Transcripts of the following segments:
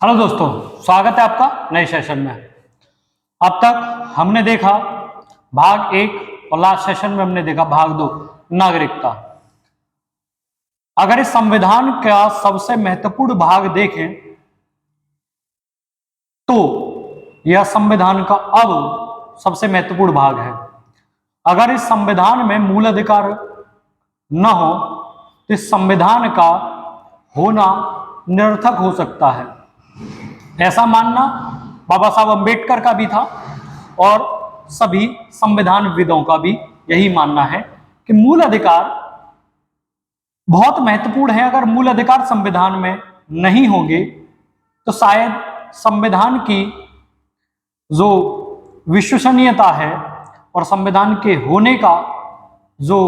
Hello दोस्तों, स्वागत है आपका नए सेशन में। अब तक हमने देखा भाग 1 और लास्ट सेशन में हमने देखा भाग 2 नागरिकता। अगर इस संविधान का सबसे महत्वपूर्ण भाग देखें तो यह संविधान का अब सबसे महत्वपूर्ण भाग है। अगर इस संविधान में मूल अधिकार न हो तो इस संविधान का होना निरर्थक हो सकता है। ऐसा मानना बाबा साहब अंबेडकर का भी था और सभी संविधानविदों का भी यही मानना है कि मूल अधिकार बहुत महत्वपूर्ण है। अगर मूल अधिकार संविधान में नहीं होंगे तो शायद संविधान की जो विश्वसनीयता है और संविधान के होने का जो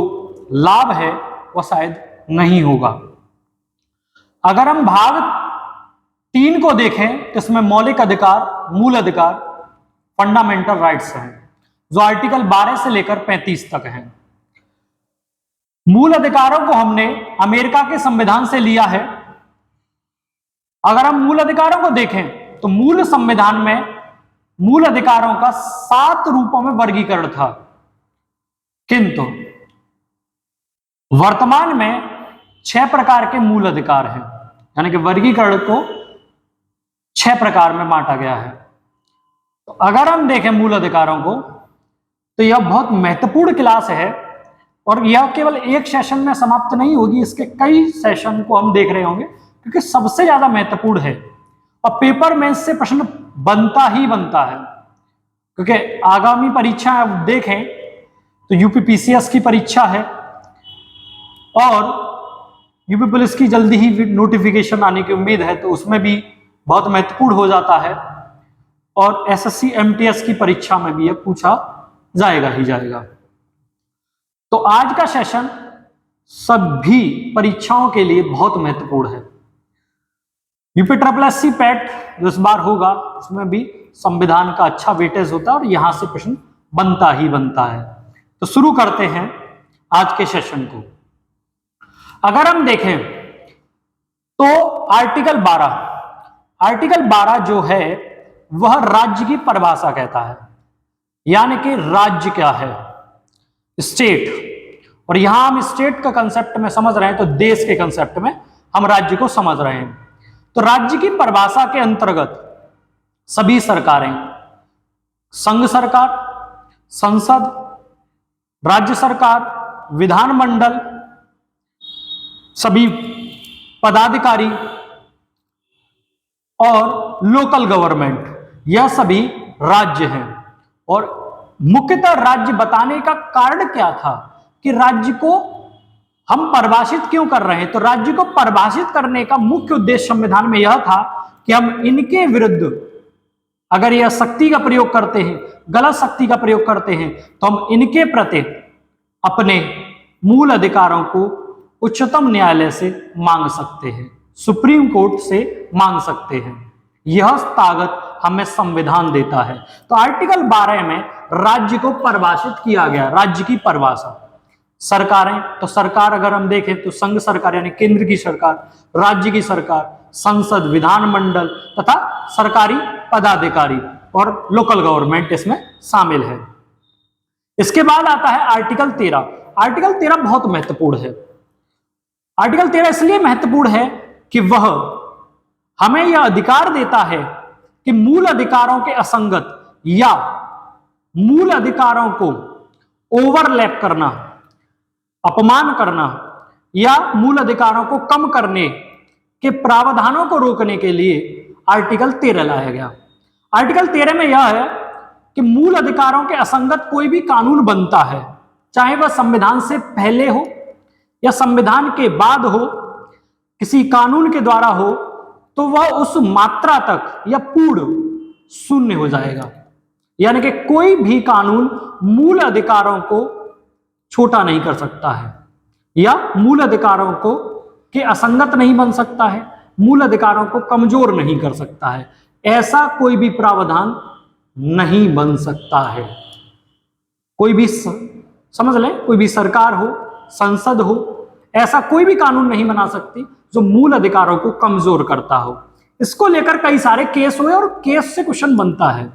लाभ है वह शायद नहीं होगा। अगर हम भाग 3 को देखें तो इसमें मौलिक अधिकार, मूल अधिकार, फंडामेंटल राइट्स हैं जो आर्टिकल 12 से लेकर 35 तक हैं। मूल अधिकारों को हमने अमेरिका के संविधान से लिया है। अगर हम मूल अधिकारों को देखें तो मूल संविधान में मूल अधिकारों का 7 रूपों में वर्गीकरण था, किंतु वर्तमान में 6 प्रकार के मूल अधिकार हैं, यानी कि वर्गीकरण को 6 प्रकार में बांटा गया है। तो अगर हम देखें मूल अधिकारों को तो यह बहुत महत्वपूर्ण क्लास है और यह केवल एक सेशन में समाप्त नहीं होगी, इसके कई सेशन को हम देख रहे होंगे क्योंकि सबसे ज्यादा महत्वपूर्ण है और पेपर में इससे प्रश्न बनता ही बनता है। क्योंकि आगामी परीक्षा आप देखें तो यूपीपीसीएस की परीक्षा है और यूपी पुलिस की जल्दी ही नोटिफिकेशन आने की उम्मीद है, तो उसमें भी बहुत महत्वपूर्ण हो जाता है और एसएससी एमटीएस की परीक्षा में भी यह पूछा जाएगा ही जाएगा। तो आज का सेशन सभी परीक्षाओं के लिए बहुत महत्वपूर्ण है। यूपी SSC पैट जो इस बार होगा उसमें भी संविधान का अच्छा वेटेज होता है और यहां से प्रश्न बनता ही बनता है। तो शुरू करते हैं आज के सेशन को। अगर हम देखें तो आर्टिकल 12 जो है वह राज्य की परिभाषा कहता है, यानी कि राज्य क्या है, स्टेट। और यहां हम स्टेट का कंसेप्ट में समझ रहे हैं तो देश के कंसेप्ट में हम राज्य को समझ रहे हैं। तो राज्य की परिभाषा के अंतर्गत सभी सरकारें, संघ सरकार, संसद, राज्य सरकार, विधानमंडल, सभी पदाधिकारी और लोकल गवर्नमेंट, यह सभी राज्य हैं। और मुख्यतः राज्य बताने का कारण क्या था कि राज्य को हम परिभाषित क्यों कर रहे हैं, तो राज्य को परिभाषित करने का मुख्य उद्देश्य संविधान में यह था कि हम इनके विरुद्ध अगर यह शक्ति का प्रयोग करते हैं, गलत शक्ति का प्रयोग करते हैं, तो हम इनके प्रति अपने मूल अधिकारों को उच्चतम न्यायालय से मांग सकते हैं, सुप्रीम कोर्ट से मांग सकते हैं। यह ताकत हमें संविधान देता है। तो आर्टिकल 12 में राज्य को परिभाषित किया गया, राज्य की परिभाषा। सरकारें, तो सरकार अगर हम देखें तो संघ सरकार यानी केंद्र की सरकार, राज्य की सरकार, संसद, विधानमंडल तथा सरकारी पदाधिकारी और लोकल गवर्नमेंट इसमें शामिल है। इसके बाद आता है आर्टिकल 13। आर्टिकल 13 बहुत महत्वपूर्ण है। आर्टिकल 13 इसलिए महत्वपूर्ण है कि वह हमें यह अधिकार देता है कि मूल अधिकारों के असंगत या मूल अधिकारों को ओवरलैप करना, अपमान करना या मूल अधिकारों को कम करने के प्रावधानों को रोकने के लिए आर्टिकल 13 लाया गया। आर्टिकल 13 में यह है कि मूल अधिकारों के असंगत कोई भी कानून बनता है, चाहे वह संविधान से पहले हो या संविधान के बाद हो, किसी कानून के द्वारा हो, तो वह उस मात्रा तक या पूर्ण शून्य हो जाएगा। यानी कि कोई भी कानून मूल अधिकारों को छोटा नहीं कर सकता है या मूल अधिकारों को के असंगत नहीं बन सकता है, मूल अधिकारों को कमजोर नहीं कर सकता है। ऐसा कोई भी प्रावधान नहीं बन सकता है। कोई भी समझ लें, कोई भी सरकार हो, संसद हो, ऐसा कोई भी कानून नहीं बना सकती जो मूल अधिकारों को कमजोर करता हो। इसको लेकर कई सारे केस हुए और केस से क्वेश्चन बनता है।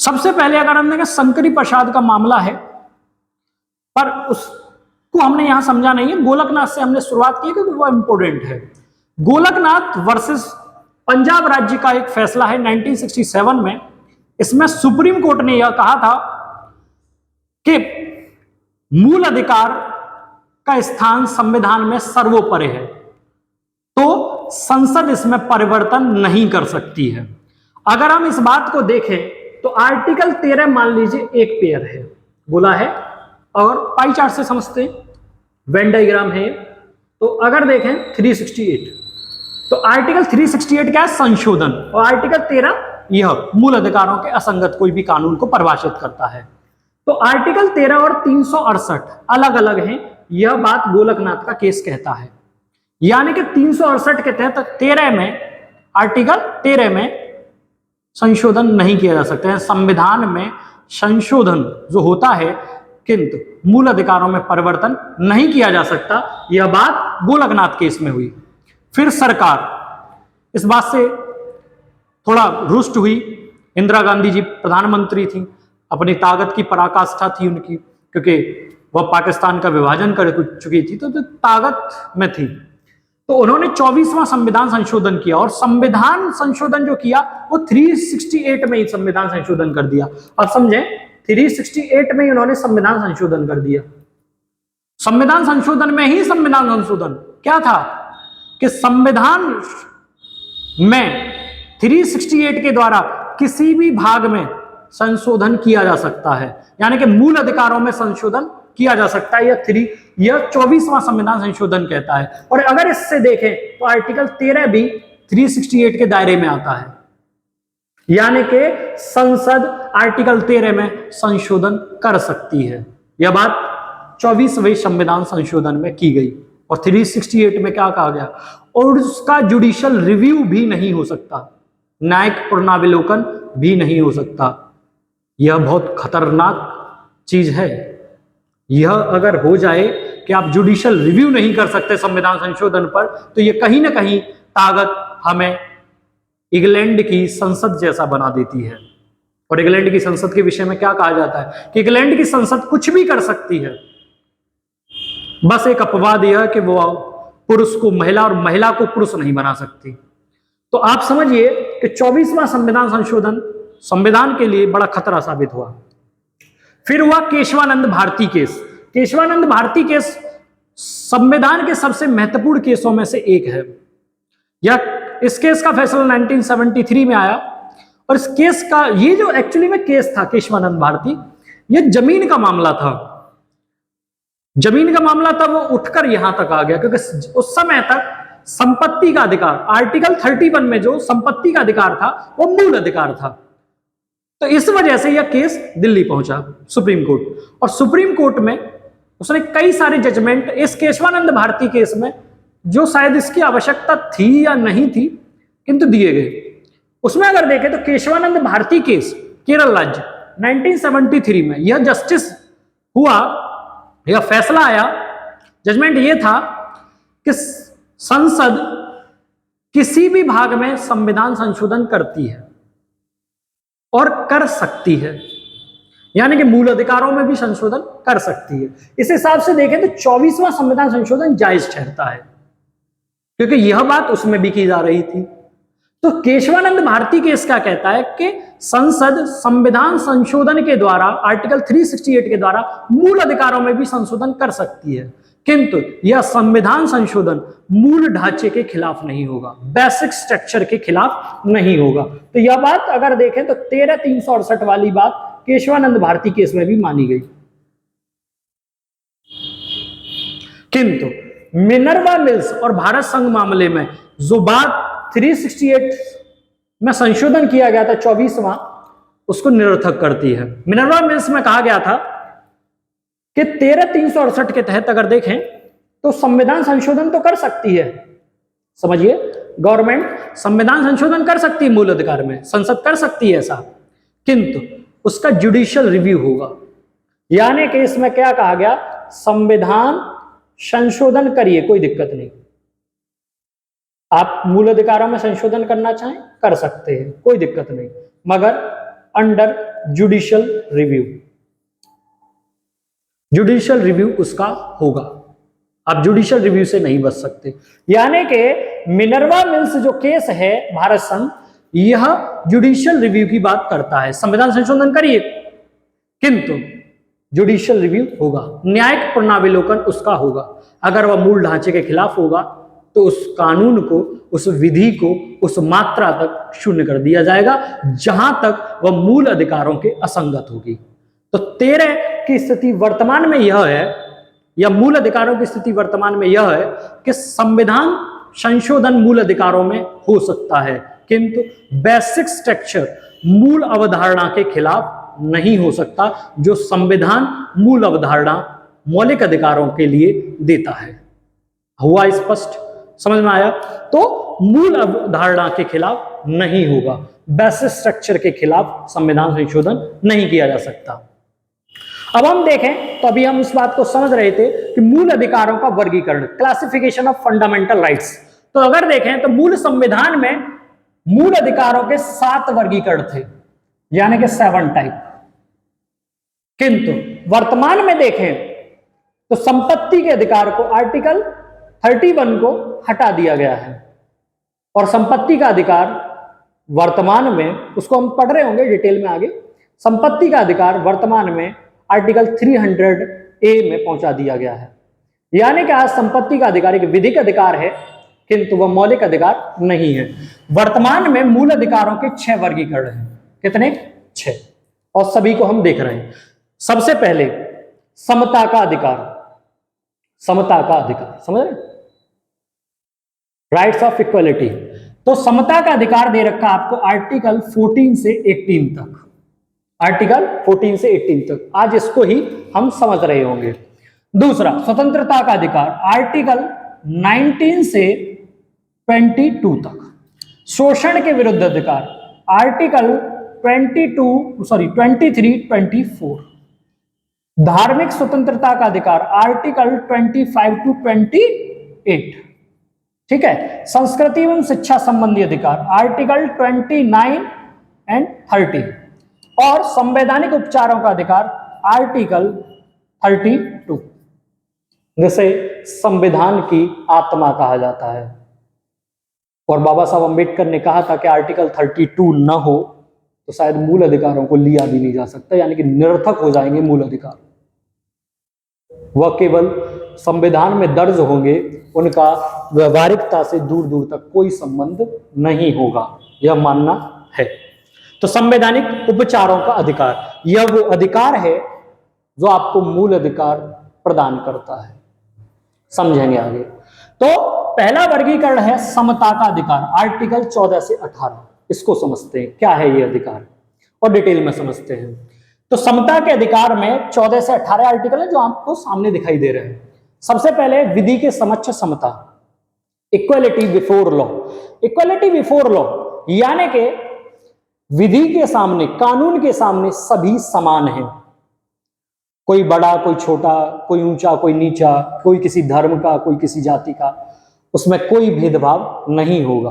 सबसे पहले अगर हम देखें शंकरी प्रसाद का मामला है, पर उसको हमने यहां समझा नहीं है, गोलकनाथ से हमने शुरुआत की क्योंकि वो इंपोर्टेंट है। गोलकनाथ वर्सेस पंजाब राज्य का एक फैसला है 1967 में। इसमें सुप्रीम कोर्ट ने यह कहा था कि मूल अधिकार का स्थान संविधान में सर्वोपरि है, तो संसद इसमें परिवर्तन नहीं कर सकती है। अगर हम इस बात को देखें तो आर्टिकल 13 मान लीजिए एक पेयर है, बोला है, और पाई चार्ट से समझते हैं, वेन डायग्राम है। तो अगर देखें 368, तो आर्टिकल 368 क्या है? संशोधन। और आर्टिकल 13 यह मूल अधिकारों के असंगत कोई भी कानून को परिभाषित करता है। तो आर्टिकल 13 और 368 अलग अलग हैं, यह बात गोलकनाथ का केस कहता है। यानी कि 368 के तहत 13 में, आर्टिकल 13 में संशोधन नहीं किया जा सकता है। संविधान में संशोधन जो होता है किंतु मूल अधिकारों में परिवर्तन नहीं किया जा सकता, यह बात गोलकनाथ केस में हुई। फिर सरकार इस बात से थोड़ा रुष्ट हुई। इंदिरा गांधी जी प्रधानमंत्री थी, अपनी ताकत की पराकाष्ठा थी उनकी, क्योंकि वह पाकिस्तान का विभाजन कर चुकी थी, तो ताकत में थी। तो उन्होंने 24वां संविधान संशोधन किया, और संविधान संशोधन जो किया वो 368 में ही संविधान संशोधन कर दिया। अब समझें, 368 में ही उन्होंने संविधान संशोधन कर दिया। संविधान संशोधन में ही संविधान संशोधन क्या था कि संविधान में 368 के द्वारा किसी भी भाग में संशोधन किया जा सकता है, यानी कि मूल अधिकारों में संशोधन किया जा सकता है। यह 24वां संविधान संशोधन कहता है। और अगर इससे देखें तो आर्टिकल 13 भी 368 के दायरे में आता है, यानी कि संसद आर्टिकल 13 में संशोधन कर सकती है। यह बात 24वें संविधान संशोधन में की गई। और 368 में क्या कहा गया? और उसका जुडिशियल रिव्यू भी नहीं हो सकता, न्यायिक पुनरावलोकन भी नहीं हो सकता। यह बहुत खतरनाक चीज है। यह अगर हो जाए कि आप जुडिशियल रिव्यू नहीं कर सकते संविधान संशोधन पर, तो यह कहीं ना कहीं ताकत हमें इंग्लैंड की संसद जैसा बना देती है। और इंग्लैंड की संसद के विषय में क्या कहा जाता है कि इंग्लैंड की संसद कुछ भी कर सकती है, बस एक अपवाद यह है कि वो पुरुष को महिला और महिला को पुरुष नहीं बना सकती। तो आप समझिए कि 24वां संविधान संशोधन संविधान के लिए बड़ा खतरा साबित हुआ। फिर हुआ केशवानंद भारती केस। केशवानंद भारती केस संविधान के सबसे महत्वपूर्ण केसों में से एक है। इस केस का फैसला 1973 में आया। और इस केस का ये जो एक्चुअली में केस था केशवानंद भारती, ये जमीन का मामला था। जमीन का मामला था, वो उठकर यहां तक आ गया, क्योंकि उस समय तक संपत्ति का अधिकार, आर्टिकल 31 में जो संपत्ति का अधिकार था वो मूल अधिकार था। तो इस वजह से यह केस दिल्ली पहुंचा, सुप्रीम कोर्ट। और सुप्रीम कोर्ट में उसने कई सारे जजमेंट इस केशवानंद भारती केस में, जो शायद इसकी आवश्यकता थी या नहीं थी, किंतु दिए गए। उसमें अगर देखें तो केशवानंद भारती केस केरल राज्य 1973 में यह जस्टिस हुआ, यह फैसला आया, जजमेंट यह था कि संसद किसी भी भाग में संविधान संशोधन करती है और कर सकती है, यानी कि मूल अधिकारों में भी संशोधन कर सकती है। इस हिसाब से देखें तो 24वां संविधान संशोधन जायज ठहरता है, क्योंकि यह बात उसमें भी की जा रही थी। तो केशवानंद भारती केस क्या कहता है कि संसद संविधान संशोधन के द्वारा, आर्टिकल 368 के द्वारा मूल अधिकारों में भी संशोधन कर सकती है, किंतु यह संविधान संशोधन मूल ढांचे के खिलाफ नहीं होगा, बेसिक स्ट्रक्चर के खिलाफ नहीं होगा। तो यह बात अगर देखें तो 13/368 वाली बात केशवानंद भारती केस में भी मानी गई। किंतु मिनर्वा मिल्स और भारत संघ मामले में जो बात 368 में संशोधन किया गया था 24वां, उसको निरर्थक करती है। मिनर्वा मिल्स में कहा गया था कि 13/368 के तहत अगर देखें तो संविधान संशोधन तो कर सकती है, समझिए, गवर्नमेंट संविधान संशोधन कर सकती है, मूल अधिकार में संसद कर सकती है ऐसा, किंतु उसका जुडिशियल रिव्यू होगा। यानी कि इसमें क्या कहा गया, संविधान संशोधन करिए, कोई दिक्कत नहीं, आप मूल अधिकारों में संशोधन करना चाहें कर सकते हैं, कोई दिक्कत नहीं, मगर under judicial review, judicial review उसका होगा। आप जुडिशियल रिव्यू से नहीं बच सकते। यानी कि मिनर्वा मिल्स जो केस है भारत संघ, यह जुडिशियल रिव्यू की बात करता है। संविधान संशोधन करिए किंतु जुडिशियल रिव्यू होगा, न्यायिक पुनरावलोकन उसका होगा। अगर वह मूल ढांचे के खिलाफ होगा तो उस कानून को, उस विधि को, उस मात्रा तक शून्य कर दिया जाएगा जहां तक वह मूल अधिकारों के असंगत होगी। तो 13 की स्थिति वर्तमान में यह है, या मूल अधिकारों की स्थिति वर्तमान में यह है कि संविधान संशोधन मूल अधिकारों में हो सकता है किंतु बेसिक स्ट्रक्चर मूल अवधारणा के खिलाफ नहीं हो सकता, जो संविधान मूल अवधारणा मौलिक अधिकारों के लिए देता है। हुआ स्पष्ट, समझ में आया? तो मूल अवधारणा के खिलाफ नहीं होगा, बेसिक स्ट्रक्चर के खिलाफ संविधान संशोधन नहीं किया जा सकता। अब हम देखें तो अभी हम इस बात को समझ रहे थे कि मूल अधिकारों का वर्गीकरण, क्लासिफिकेशन ऑफ फंडामेंटल राइट्स। तो अगर देखें तो मूल संविधान में मूल अधिकारों के 7 वर्गीकरण थे, यानी कि 7 टाइप। किंतु वर्तमान में देखें तो संपत्ति के अधिकार को आर्टिकल 31 को हटा दिया गया है और संपत्ति का अधिकार वर्तमान में, उसको हम पढ़ रहे होंगे डिटेल में आगे, संपत्ति का अधिकार वर्तमान में आर्टिकल 300A में पहुंचा दिया गया है। यानी कि आज संपत्ति का अधिकार एक विधिक अधिकार है किंतु वह मौलिक अधिकार नहीं है। वर्तमान में मूल अधिकारों के 6 वर्गीकरण हैं। कितने? 6, और सभी को हम देख रहे हैं। सबसे पहले समता का अधिकार, समता का अधिकार, समझ रहे? Rights of equality. तो समता का अधिकार दे रखा आपको आर्टिकल 14 से 18 तक, आर्टिकल 14 से 18 तक। आज इसको ही हम समझ रहे होंगे। दूसरा, स्वतंत्रता का अधिकार आर्टिकल 19 से 22 तक। शोषण के विरुद्ध अधिकार आर्टिकल 23, 24। धार्मिक स्वतंत्रता का अधिकार आर्टिकल 25 to 28। ठीक है। संस्कृति एवं शिक्षा संबंधी अधिकार आर्टिकल 29 and 30। और संवैधानिक उपचारों का अधिकार आर्टिकल 32, जिसे संविधान की आत्मा कहा जाता है। और बाबा साहब अंबेडकर ने कहा था कि आर्टिकल 32 न हो तो शायद मूल अधिकारों को लिया भी नहीं जा सकता, यानी कि निरर्थक हो जाएंगे मूल अधिकार। वह केवल संविधान में दर्ज होंगे, उनका व्यवहारिकता से दूर दूर तक कोई संबंध नहीं होगा, यह मानना है। तो संवैधानिक उपचारों का अधिकार, यह वो अधिकार है जो आपको मूल अधिकार प्रदान करता है। समझेंगे आगे। तो पहला वर्गीकरण है समता का अधिकार, आर्टिकल 14 से 18। इसको समझते हैं क्या है ये अधिकार और डिटेल में समझते हैं। तो समता के अधिकार में 14 से 18 आर्टिकल है जो आपको सामने दिखाई दे रहे हैं। सबसे पहले विधि के समक्ष समता, equality before law. Equality before law यानी कि विधि के सामने, कानून के सामने सभी समान हैं। कोई बड़ा, कोई छोटा, कोई ऊंचा, कोई नीचा, कोई किसी धर्म का, कोई किसी जाति का, उसमें कोई भेदभाव नहीं होगा।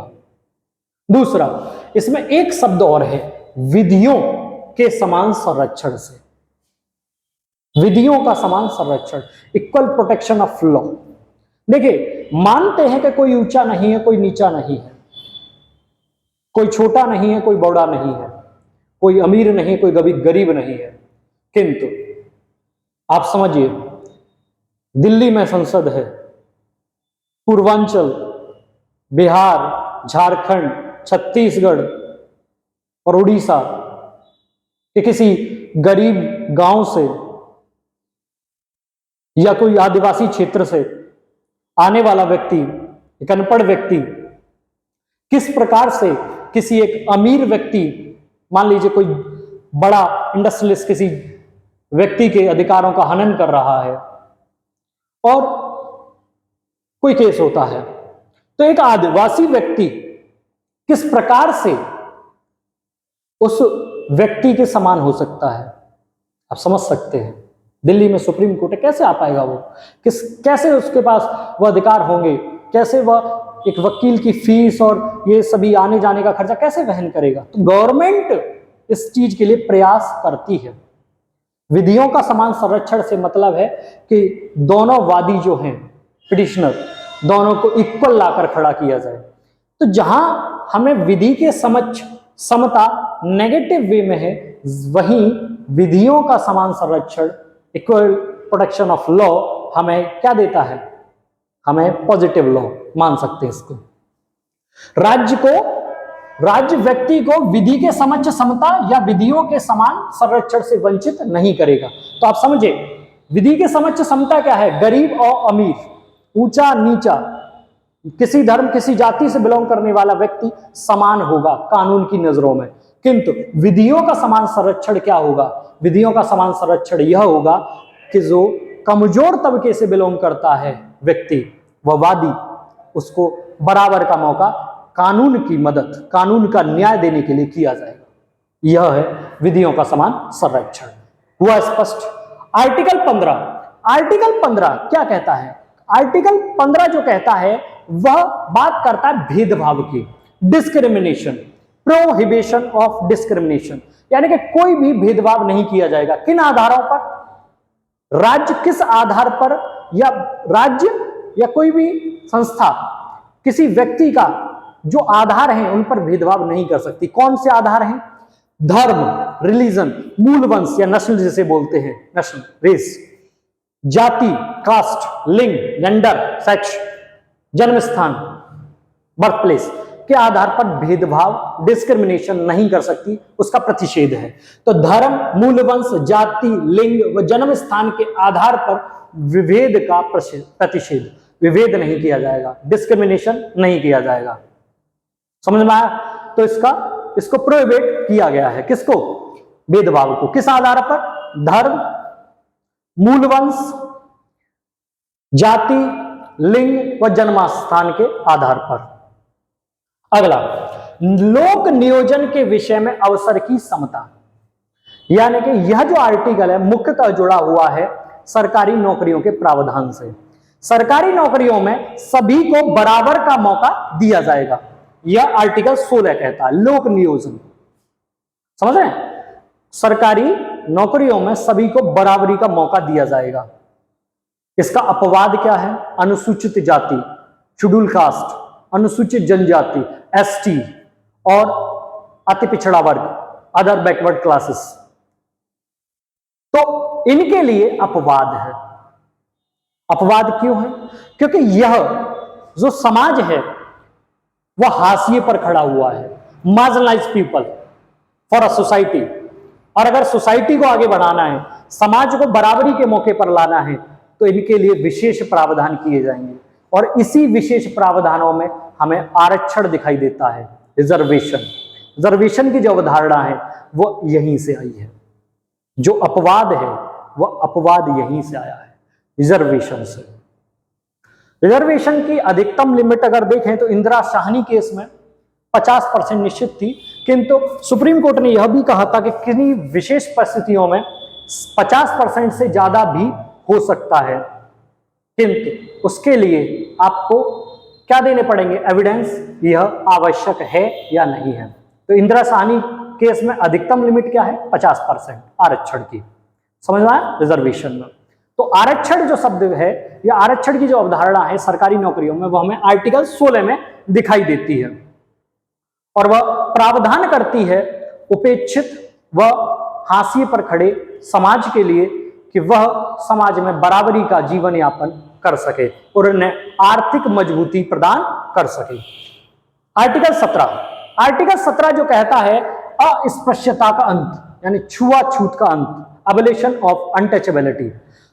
दूसरा, इसमें एक शब्द और है, विधियों के समान संरक्षण से, विधियों का समान संरक्षण, इक्वल प्रोटेक्शन ऑफ लॉ। देखिए, मानते हैं कि कोई ऊंचा नहीं है, कोई नीचा नहीं है, कोई छोटा नहीं है, कोई बड़ा नहीं है, कोई अमीर नहीं, कोई गरीब नहीं है। किंतु आप समझिए, दिल्ली में संसद है, पूर्वांचल, बिहार, झारखंड, छत्तीसगढ़ और उड़ीसा के किसी गरीब गांव से या कोई आदिवासी क्षेत्र से आने वाला व्यक्ति, एक अनपढ़ व्यक्ति, किस प्रकार से किसी एक अमीर व्यक्ति, मान लीजिए कोई बड़ा इंडस्ट्रियलिस्ट किसी व्यक्ति के अधिकारों का हनन कर रहा है और कोई केस होता है, तो एक आदिवासी व्यक्ति किस प्रकार से उस व्यक्ति के समान हो सकता है, आप समझ सकते हैं। दिल्ली में सुप्रीम कोर्ट है, कैसे आ पाएगा वो, कैसे उसके पास वह अधिकार होंगे, कैसे वह एक वकील की फीस और ये सभी आने जाने का खर्चा कैसे वहन करेगा? तो गवर्नमेंट इस चीज के लिए प्रयास करती है। विधियों का समान संरक्षण से मतलब है कि दोनों वादी जो हैं पिटिशनर, दोनों को इक्वल लाकर खड़ा किया जाए। तो जहां हमें विधि के समक्ष समता नेगेटिव वे में है, वहीं विधियों का समान संरक्षण इक्वल प्रोटेक्शन ऑफ लॉ हमें क्या देता है? हमें पॉजिटिव लॉ मान सकते हैं इसको। राज्य व्यक्ति को विधि के समक्ष समता या विधियों के समान संरक्षण से वंचित नहीं करेगा। तो आप समझे, विधि के समक्ष समता क्या है? गरीब और अमीर, ऊंचा नीचा, किसी धर्म किसी जाति से बिलोंग करने वाला व्यक्ति समान होगा कानून की नजरों में। किंतु विधियों का समान संरक्षण क्या होगा? विधियों का समान संरक्षण यह होगा कि जो कमजोर तबके से बिलोंग करता है व्यक्ति, वह वादी, उसको बराबर का मौका कानून की मदद, कानून का न्याय देने के लिए किया जाएगा। यह है विधियों का समान संरक्षण। हुआ स्पष्ट? आर्टिकल 15 क्या कहता है? आर्टिकल 15 जो कहता है वह बात करता है भेदभाव की, डिस्क्रिमिनेशन, प्रोहिबिशन ऑफ डिस्क्रिमिनेशन, यानी कि कोई भी भेदभाव नहीं किया जाएगा। किन आधारों पर? राज्य किस आधार पर, या राज्य या कोई भी संस्था किसी व्यक्ति का जो आधार है उन पर भेदभाव नहीं कर सकती। कौन से आधार हैं? धर्म, रिलीजन, मूल वंश या नस्ल जिसे बोलते हैं, नस्ल, रेस, जाति, कास्ट, लिंग, जेंडर, सेक्स, जन्म स्थान, बर्थ प्लेस के आधार पर भेदभाव, डिस्क्रिमिनेशन नहीं कर सकती, उसका प्रतिषेध है। तो धर्म, मूल वंश, जाति, लिंग व जन्म स्थान के आधार पर विभेद का प्रतिषेध, विभेद नहीं किया जाएगा, डिस्क्रिमिनेशन नहीं किया जाएगा। समझ में आया? तो इसको प्रोहिबिट किया गया है। किसको? भेदभाव को। किस आधार पर? धर्म, मूल वंश, जाति, लिंग व जन्मस्थान के आधार पर। अगला, लोक नियोजन के विषय में अवसर की समता, यानी कि यह जो आर्टिकल है मुख्यतः जुड़ा हुआ है सरकारी नौकरियों के प्रावधान से। सरकारी नौकरियों में सभी को बराबर का मौका दिया जाएगा, यह आर्टिकल 16 कहता है। लोक नियोजन, समझ रहे हैं? सरकारी नौकरियों में सभी को बराबरी का मौका दिया जाएगा। इसका अपवाद क्या है? अनुसूचित जाति, शेड्यूल कास्ट, अनुसूचित जनजाति, एसटी और अति पिछड़ा वर्ग, अदर बैकवर्ड क्लासेस, तो इनके लिए अपवाद है। अपवाद क्यों है? क्योंकि यह जो समाज है वह हाशिए पर खड़ा हुआ है, marginalised people for a society. और अगर सोसाइटी को आगे बढ़ाना है, समाज को बराबरी के मौके पर लाना है, तो इनके लिए विशेष प्रावधान किए जाएंगे। और इसी विशेष प्रावधानों में हमें आरक्षण दिखाई देता है, रिजर्वेशन की जो अवधारणा है वो यहीं से आई है। जो अपवाद है वह अपवाद यहीं से आया है, रिजर्वेशन से। रिजर्वेशन की अधिकतम लिमिट अगर देखें तो इंदिरा शाहनी केस में 50% निश्चित थी, किंतु सुप्रीम कोर्ट ने यह भी कहा था कि किन्हीं विशेष परिस्थितियों में 50% से ज्यादा भी हो सकता है, किंतु उसके लिए आपको क्या देने पड़ेंगे? एविडेंस, यह आवश्यक है या नहीं है। तो इंदिरा शाहनी केस में अधिकतम लिमिट क्या है? 50% आरक्षण की। समझ में आया? रिजर्वेशन में तो आरक्षण जो शब्द है या आरक्षण की जो अवधारणा है सरकारी नौकरियों में, वह हमें आर्टिकल 16 में दिखाई देती है। और वह प्रावधान करती है उपेक्षित व हाशिए पर खड़े समाज के लिए कि वह समाज में बराबरी का जीवन यापन कर सके और उन्हें आर्थिक मजबूती प्रदान कर सके। आर्टिकल 17 जो कहता है अस्पृश्यता का अंत, यानी छुआछूत का अंत, abolition of untouchability.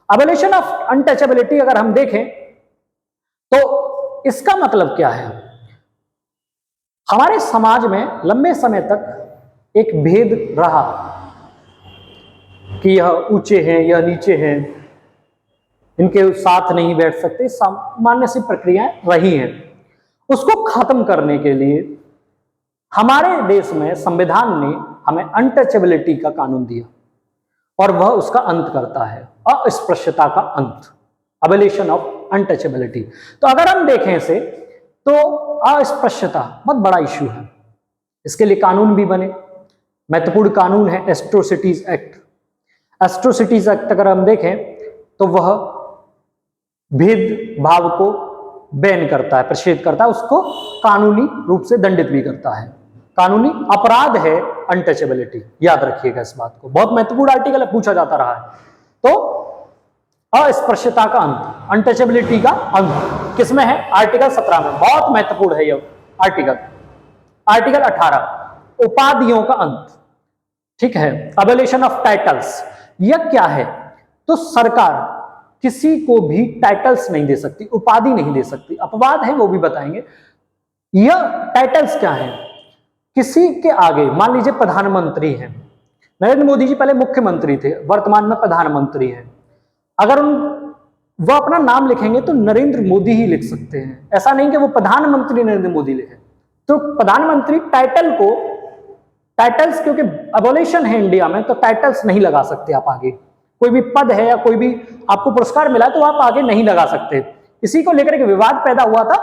Abolition of untouchability अगर हम देखें तो इसका मतलब क्या है? हमारे समाज में लंबे समय तक एक भेद रहा कि यह ऊंचे हैं, यह नीचे हैं, इनके साथ नहीं बैठ सकते, सामान्य सी प्रक्रियाएं रही हैं। उसको खत्म करने के लिए हमारे देश में संविधान ने हमें अनटचेबिलिटी का कानून दिया और वह उसका अंत करता है, अस्पृश्यता का अंत, अबोलिशन ऑफ अनटचेबिलिटी। तो अगर हम देखें इसे तो अस्पृश्यता बहुत बड़ा इश्यू है, इसके लिए कानून भी बने। महत्वपूर्ण कानून है एट्रोसिटीज एक्ट। एट्रोसिटीज एक्ट अगर हम देखें तो वह भेदभाव को बैन करता है, प्रतिषेध करता है, उसको कानूनी रूप से दंडित भी करता है। कानूनी अपराध है अनटचेबिलिटी, याद रखिएगा इस बात को, बहुत महत्वपूर्ण आर्टिकल है, पूछा जाता रहा है। तो अस्पृश्यता का अंत, अनटचेबिलिटी का अंत किसमें है? आर्टिकल 17 में, बहुत महत्वपूर्ण है यह आर्टिकल। आर्टिकल 18 उपाधियों का अंत, ठीक है, अबोलिशन ऑफ टाइटल्स। यह क्या है? तो सरकार किसी को भी टाइटल्स नहीं दे सकती, उपाधि नहीं दे सकती, अपवाद है वो भी बताएंगे। यह टाइटल्स क्या है? किसी के आगे, मान लीजिए प्रधानमंत्री हैं, नरेंद्र मोदी जी पहले मुख्यमंत्री थे, वर्तमान में प्रधानमंत्री हैं, अगर वह अपना नाम लिखेंगे तो नरेंद्र मोदी ही लिख सकते हैं, ऐसा नहीं कि वो प्रधानमंत्री नरेंद्र मोदी लिखे। तो प्रधानमंत्री टाइटल को, टाइटल्स क्योंकि अबोलिशन है इंडिया में, तो टाइटल्स नहीं लगा सकते आप आगे। कोई भी पद है या कोई भी आपको पुरस्कार मिला तो आप आगे नहीं लगा सकते। इसी को लेकर एक विवाद पैदा हुआ था,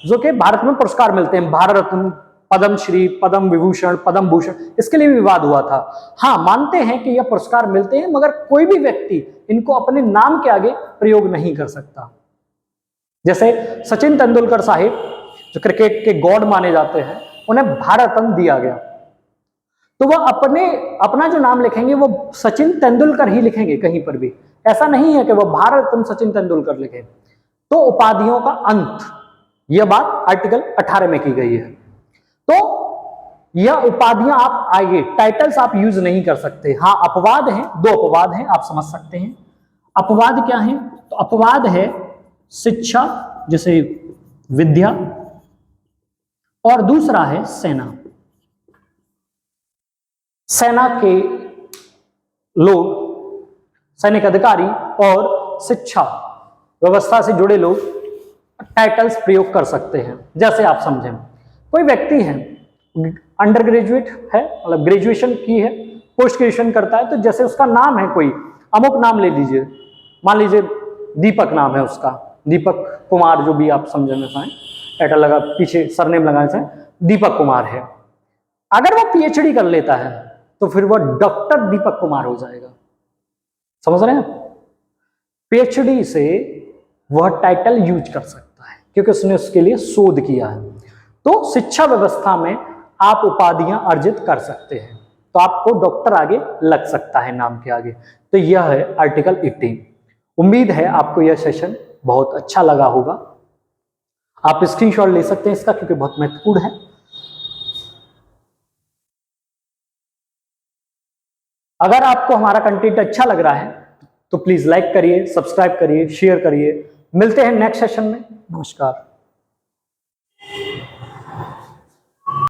जो कि भारत में पुरस्कार मिलते हैं, भारत रत्न, पद्म श्री, पद्म विभूषण, पद्म भूषण, इसके लिए भी विवाद हुआ था। हाँ, मानते हैं कि यह पुरस्कार मिलते हैं, मगर कोई भी व्यक्ति इनको अपने नाम के आगे प्रयोग नहीं कर सकता। जैसे सचिन तेंदुलकर साहिब, जो क्रिकेट के गॉड माने जाते हैं, उन्हें भारत रत्न दिया गया, तो वह अपना जो नाम लिखेंगे वो सचिन तेंदुलकर ही लिखेंगे कहीं पर भी, ऐसा नहीं है कि वह भारत रत्न सचिन तेंदुलकर लिखे। तो उपाधियों का अंत, यह बात आर्टिकल 18 में की गई है। तो यह उपाधियां आप आगे, टाइटल्स आप यूज नहीं कर सकते। हाँ, अपवाद हैं, दो अपवाद हैं, आप समझ सकते हैं। अपवाद क्या है? तो अपवाद है शिक्षा, जैसे विद्या, और दूसरा है सेना। सेना के लोग, सैनिक अधिकारी और शिक्षा व्यवस्था से जुड़े लोग टाइटल्स प्रयोग कर सकते हैं। जैसे आप समझें, कोई व्यक्ति है, अंडर ग्रेजुएट है, मतलब ग्रेजुएशन की है, पोस्ट ग्रेजुएशन करता है, तो जैसे उसका नाम है, कोई अमुक नाम ले लीजिए, मान लीजिए दीपक नाम है उसका, दीपक कुमार, जो भी आप समझना चाहें, टाइटल लगा पीछे सरनेम लगाने से दीपक कुमार है। अगर वो पीएचडी कर लेता है तो फिर वह डॉक्टर दीपक कुमार हो जाएगा। समझ रहे हैं? पीएचडी से वह टाइटल यूज कर सकता है क्योंकि उसने उसके लिए शोध किया है। तो शिक्षा व्यवस्था में आप उपाधियां अर्जित कर सकते हैं, तो आपको डॉक्टर आगे लग सकता है नाम के आगे। तो यह है आर्टिकल 18। उम्मीद है आपको यह सेशन बहुत अच्छा लगा होगा। आप स्क्रीनशॉट ले सकते हैं इसका, क्योंकि बहुत महत्वपूर्ण है। अगर आपको हमारा कंटेंट अच्छा लग रहा है तो प्लीज लाइक करिए, सब्सक्राइब करिए, शेयर करिए। मिलते हैं नेक्स्ट सेशन में। नमस्कार।